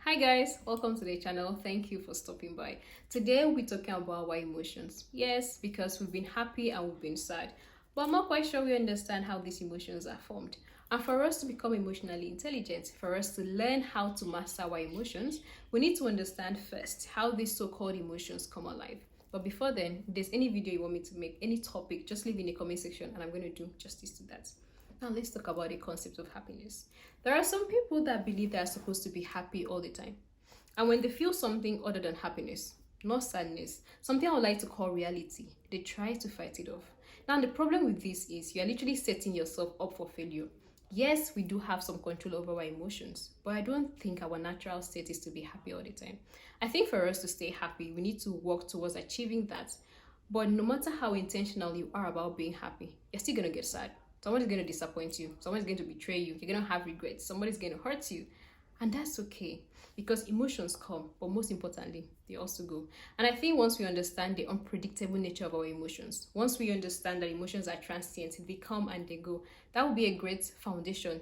Hi guys, welcome to the channel. Thank you for stopping by. Today we'll be talking about our emotions. Yes, because we've been happy and we've been sad, but I'm not quite sure we understand how these emotions are formed. And for us to become emotionally intelligent, for us to learn how to master our emotions, we need to understand first how these so-called emotions come alive. But before then, if there's any video you want me to make, any topic, just leave in the comment section and I'm going to do justice to that. Now let's talk about the concept of happiness. There are some people that believe they are supposed to be happy all the time. And when they feel something other than happiness, not sadness, something I would like to call reality, they try to fight it off. Now the problem with this is you are literally setting yourself up for failure. Yes, we do have some control over our emotions, but I don't think our natural state is to be happy all the time. I think for us to stay happy, we need to work towards achieving that. But no matter how intentional you are about being happy, you're still gonna get sad. Someone's going to disappoint you. Someone's going to betray you. You're going to have regrets. Somebody's going to hurt you. And that's okay because emotions come, but most importantly, they also go. And I think once we understand the unpredictable nature of our emotions, once we understand that emotions are transient, they come and they go, that will be a great foundation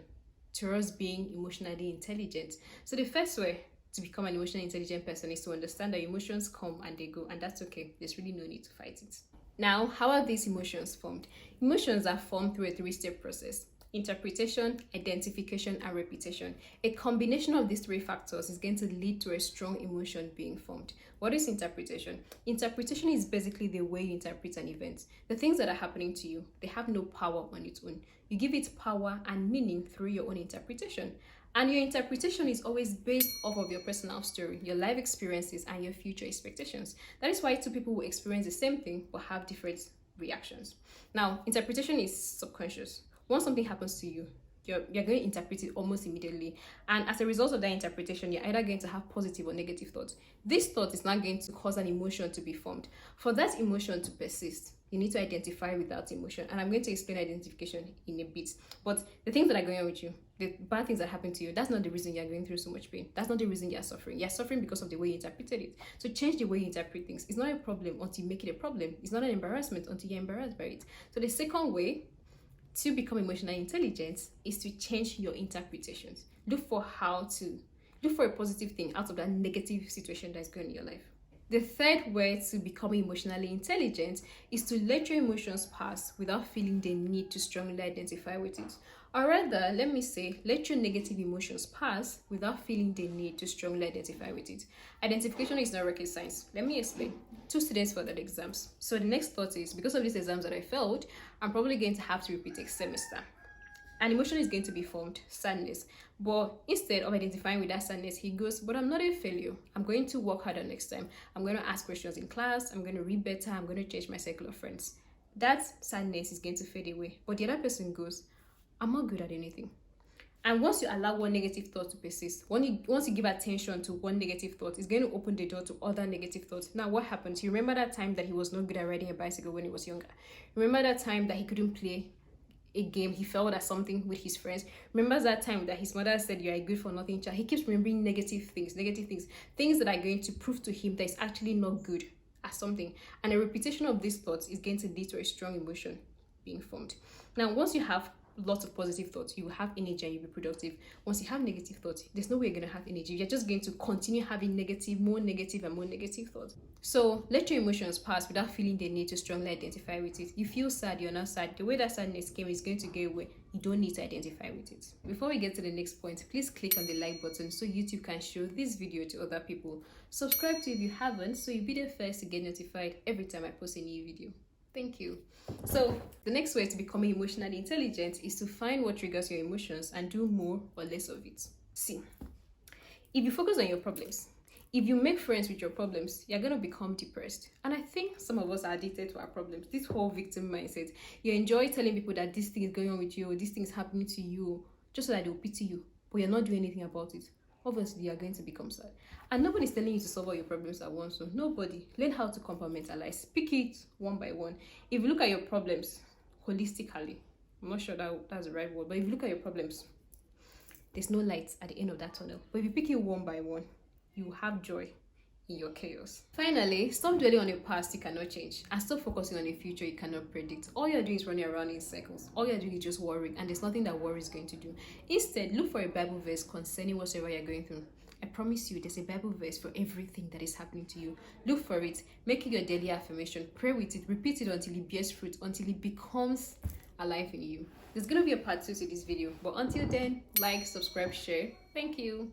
to us being emotionally intelligent. So the first way to become an emotionally intelligent person is to understand that emotions come and they go, and that's okay. There's really no need to fight it. Now, how are these emotions formed? Emotions are formed through a three-step process: interpretation, identification, and repetition. A combination of these three factors is going to lead to a strong emotion being formed. What is interpretation? Interpretation is basically the way you interpret an event. The things that are happening to you, they have no power on its own. You give it power and meaning through your own interpretation. And your interpretation is always based off of your personal story, your life experiences, and your future expectations. That is why two people will experience the same thing but have different reactions. Now, interpretation is subconscious. Once something happens to you, you're going to interpret it almost immediately. And as a result of that interpretation, you're either going to have positive or negative thoughts. This thought is not going to cause an emotion to be formed. For that emotion to persist, you need to identify with that emotion. And I'm going to explain identification in a bit. But the things that are going on with you, the bad things that happen to you, that's not the reason you're going through so much pain. That's not the reason you're suffering. You're suffering because of the way you interpreted it. So change the way you interpret things. It's not a problem until you make it a problem. It's not an embarrassment until you're embarrassed by it. So the second way to become emotionally intelligent is to change your interpretations. Look for a positive thing out of that negative situation that's going on in your life. The third way to become emotionally intelligent is to let your emotions pass without feeling the need to strongly identify with it. Or rather, let me say, let your negative emotions pass without feeling the need to strongly identify with it. Identification is not rocket science. Let me explain. 2 students for that exams. So the next thought is, because of these exams that I failed, I'm probably going to have to repeat a semester. An emotion is going to be formed, sadness. But instead of identifying with that sadness, he goes, but I'm not a failure. I'm going to work harder next time. I'm going to ask questions in class. I'm going to read better. I'm going to change my circle of friends. That sadness is going to fade away. But the other person goes, I'm not good at anything. And once you allow one negative thought to persist, once you give attention to one negative thought, it's going to open the door to other negative thoughts. Now, what happens? You remember that time that he was not good at riding a bicycle when he was younger? Remember that time that he couldn't play a game, he failed at something with his friends? Remember that time that his mother said, you're a good for nothing child? He keeps remembering negative things that are going to prove to him that it's actually not good at something. And a repetition of these thoughts is going to lead to a strong emotion being formed. Now, once you have lots of positive thoughts, you will have energy and you'll be productive. Once you have negative thoughts, there's no way you're going to have energy. You're just going to continue having more negative and more negative thoughts. So let your emotions pass without feeling the need to strongly identify with it. You feel sad, you're not sad. The way that sadness came is going to go away. You don't need to identify with it. Before we get to the next point, please click on the like button so YouTube can show this video to other people. Subscribe to if you haven't, so you'll be the first to get notified every time I post a new video. Thank you. So the next way to becoming emotionally intelligent is to find what triggers your emotions and do more or less of it. See, if you focus on your problems, if you make friends with your problems, you're going to become depressed. And I think some of us are addicted to our problems. This whole victim mindset. You enjoy telling people that this thing is going on with you, or this thing is happening to you, just so that they'll pity you, but you're not doing anything about it. Obviously, you're going to become sad. And nobody's telling you to solve all your problems at once. So nobody. Learn how to compartmentalize. Pick it one by one. If you look at your problems holistically, I'm not sure that's the right word, but if you look at your problems, there's no light at the end of that tunnel. But if you pick it one by one, you have joy in your chaos. Finally, stop dwelling on the past you cannot change and stop focusing on the future you cannot predict. All you're doing is running around in circles. All you're doing is just worrying, and there's nothing that worry is going to do. Instead, look for a Bible verse concerning whatever you're going through I promise you, there's a Bible verse for everything that is happening to you. Look for it, make it your daily affirmation, pray with it, repeat it until it bears fruit, until it becomes alive in you. There's gonna be a part 2 to this video, but until then, like, subscribe, share. Thank you.